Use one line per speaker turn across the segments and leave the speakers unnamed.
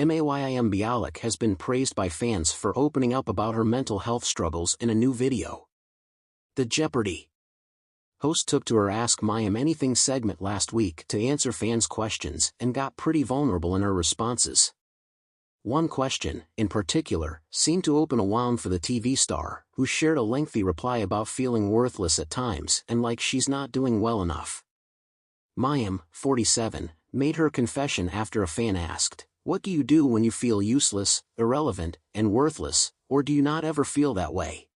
Mayim Bialik has been praised by fans for opening up about her mental health struggles in a new video. The Jeopardy! Host took to her Ask Mayim Anything segment last week to answer fans' questions and got pretty vulnerable in her responses. One question, in particular, seemed to open a wound for the TV star, who shared a lengthy reply about feeling worthless at times and like she's not doing well enough. Mayim, 47, made her confession after a fan asked, "What do you do when you feel useless, irrelevant, and worthless, or do you not ever feel that way?"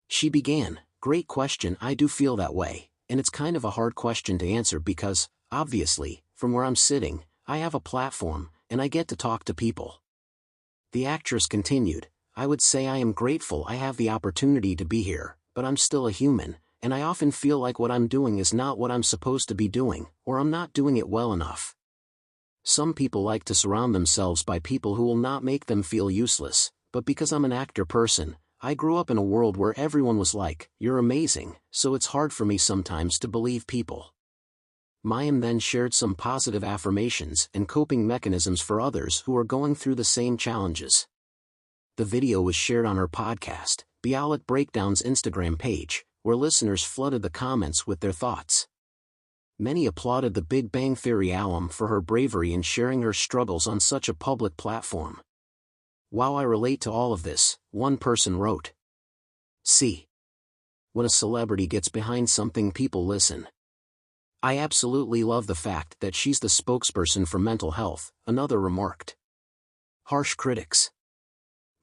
She began, "Great question, I do feel that way, and it's kind of a hard question to answer because, obviously, from where I'm sitting, I have a platform, and I get to talk to people." The actress continued, "I would say I am grateful I have the opportunity to be here, but I'm still a human, and I often feel like what I'm doing is not what I'm supposed to be doing, or I'm not doing it well enough. Some people like to surround themselves by people who will not make them feel useless, but because I'm an actor person, I grew up in a world where everyone was like, 'You're amazing,' so it's hard for me sometimes to believe people." Mayim then shared some positive affirmations and coping mechanisms for others who are going through the same challenges. The video was shared on her podcast, Bialik Breakdown's Instagram page, where listeners flooded the comments with their thoughts. Many applauded The Big Bang Theory alum for her bravery in sharing her struggles on such a public platform. "Wow, I relate to all of this," one person wrote. "See, when a celebrity gets behind something, people listen. I absolutely love the fact that she's the spokesperson for mental health," another remarked. Harsh critics.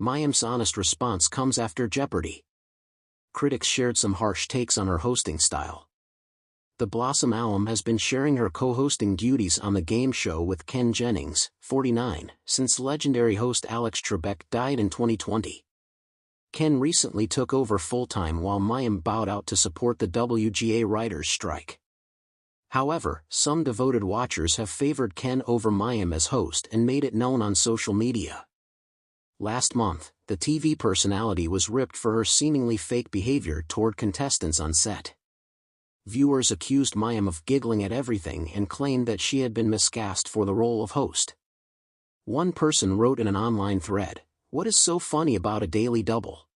Mayim's honest response comes after Jeopardy! Critics shared some harsh takes on her hosting style. The Blossom alum has been sharing her co-hosting duties on the game show with Ken Jennings, 49, since legendary host Alex Trebek died in 2020. Ken recently took over full-time while Mayim bowed out to support the WGA writers' strike. However, some devoted watchers have favored Ken over Mayim as host and made it known on social media. Last month, the TV personality was ripped for her seemingly fake behavior toward contestants on set. Viewers accused Mayim of giggling at everything and claimed that she had been miscast for the role of host. One person wrote in an online thread, "What is so funny about a daily double?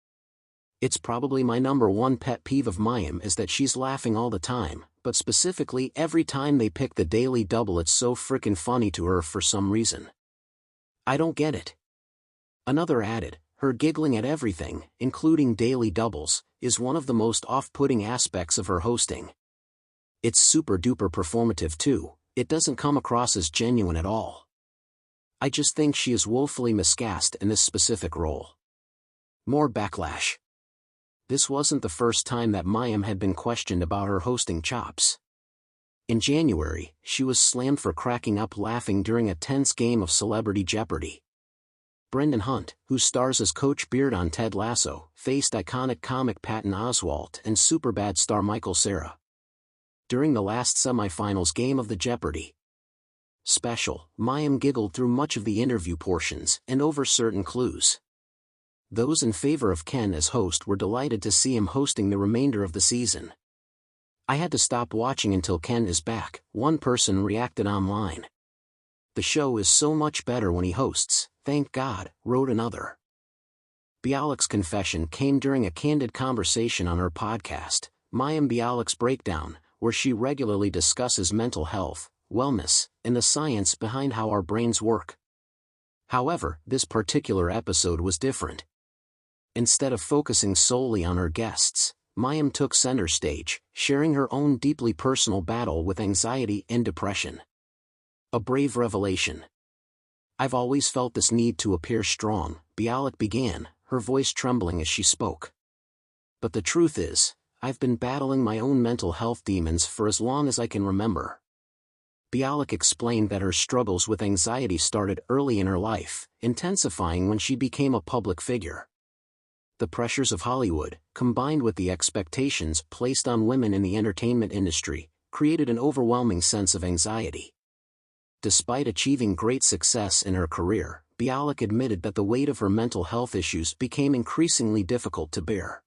It's probably my #1 pet peeve of Mayim is that she's laughing all the time, but specifically every time they pick the daily double it's so frickin' funny to her for some reason. I don't get it." Another added, "Her giggling at everything, including daily doubles, is one of the most off-putting aspects of her hosting. It's super duper performative too, it doesn't come across as genuine at all. I just think she is woefully miscast in this specific role." More backlash. This wasn't the first time that Mayim had been questioned about her hosting chops. In January, she was slammed for cracking up laughing during a tense game of Celebrity Jeopardy! Brendan Hunt, who stars as Coach Beard on Ted Lasso, faced iconic comic Patton Oswalt and Superbad star Michael Cera. During the last semifinals game of the Jeopardy! Special, Mayim giggled through much of the interview portions and over certain clues. Those in favor of Ken as host were delighted to see him hosting the remainder of the season. "I had to stop watching until Ken is back," one person reacted online. "The show is so much better when he hosts, thank God," wrote another. Bialik's confession came during a candid conversation on her podcast, Mayim Bialik's Breakdown, where she regularly discusses mental health, wellness, and the science behind how our brains work. However, this particular episode was different. Instead of focusing solely on her guests, Mayim took center stage, sharing her own deeply personal battle with anxiety and depression. A brave revelation. "I've always felt this need to appear strong," Bialik began, her voice trembling as she spoke. "But the truth is, I've been battling my own mental health demons for as long as I can remember." Bialik explained that her struggles with anxiety started early in her life, intensifying when she became a public figure. The pressures of Hollywood, combined with the expectations placed on women in the entertainment industry, created an overwhelming sense of anxiety. Despite achieving great success in her career, Bialik admitted that the weight of her mental health issues became increasingly difficult to bear.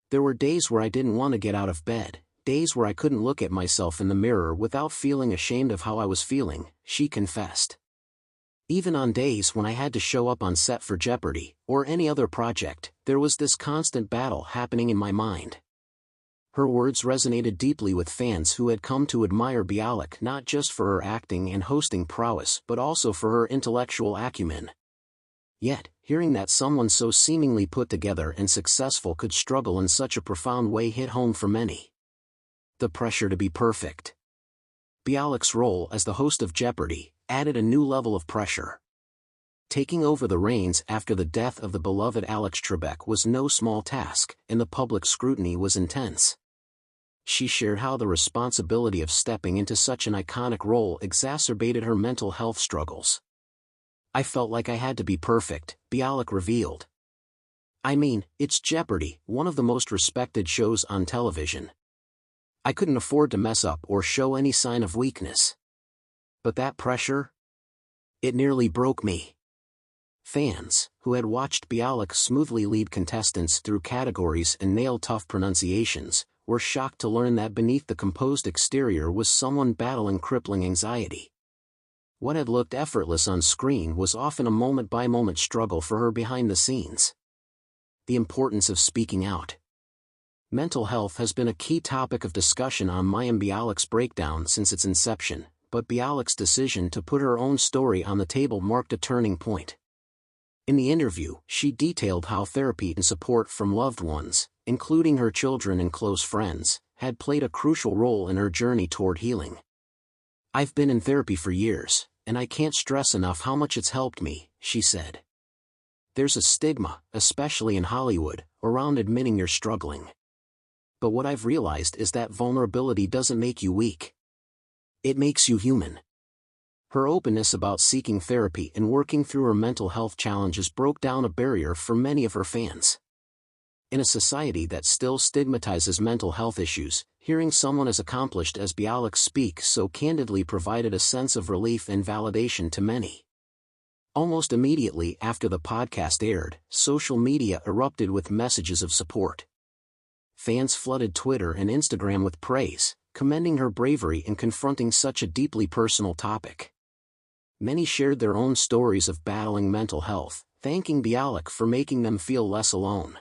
"There were days where I didn't want to get out of bed, days where I couldn't look at myself in the mirror without feeling ashamed of how I was feeling," she confessed. Even on days when I had to show up on set for Jeopardy, or any other project, there was this constant battle happening in my mind. Her words resonated deeply with fans who had come to admire Bialik not just for her acting and hosting prowess but also for her intellectual acumen. Yet, hearing that someone so seemingly put together and successful could struggle in such a profound way hit home for many. The pressure to be perfect. Bialik's role as the host of Jeopardy added a new level of pressure. Taking over the reins after the death of the beloved Alex Trebek was no small task, and the public scrutiny was intense. She shared how the responsibility of stepping into such an iconic role exacerbated her mental health struggles. "I felt like I had to be perfect," Bialik revealed. "I mean, it's Jeopardy, one of the most respected shows on television. I couldn't afford to mess up or show any sign of weakness. But that pressure? It nearly broke me." Fans, who had watched Bialik smoothly lead contestants through categories and nail tough pronunciations, were shocked to learn that beneath the composed exterior was someone battling crippling anxiety. What had looked effortless on screen was often a moment-by-moment struggle for her behind the scenes. The importance of speaking out. Mental health has been a key topic of discussion on Mayim Bialik's breakdown since its inception, but Bialik's decision to put her own story on the table marked a turning point. In the interview, she detailed how therapy and support from loved ones, including her children and close friends, had played a crucial role in her journey toward healing. "I've been in therapy for years, and I can't stress enough how much it's helped me," she said. "There's a stigma, especially in Hollywood, around admitting you're struggling. But what I've realized is that vulnerability doesn't make you weak. It makes you human." Her openness about seeking therapy and working through her mental health challenges broke down a barrier for many of her fans. In a society that still stigmatizes mental health issues, hearing someone as accomplished as Bialik speak so candidly provided a sense of relief and validation to many. Almost immediately after the podcast aired, social media erupted with messages of support. Fans flooded Twitter and Instagram with praise, commending her bravery in confronting such a deeply personal topic. Many shared their own stories of battling mental health, thanking Bialik for making them feel less alone.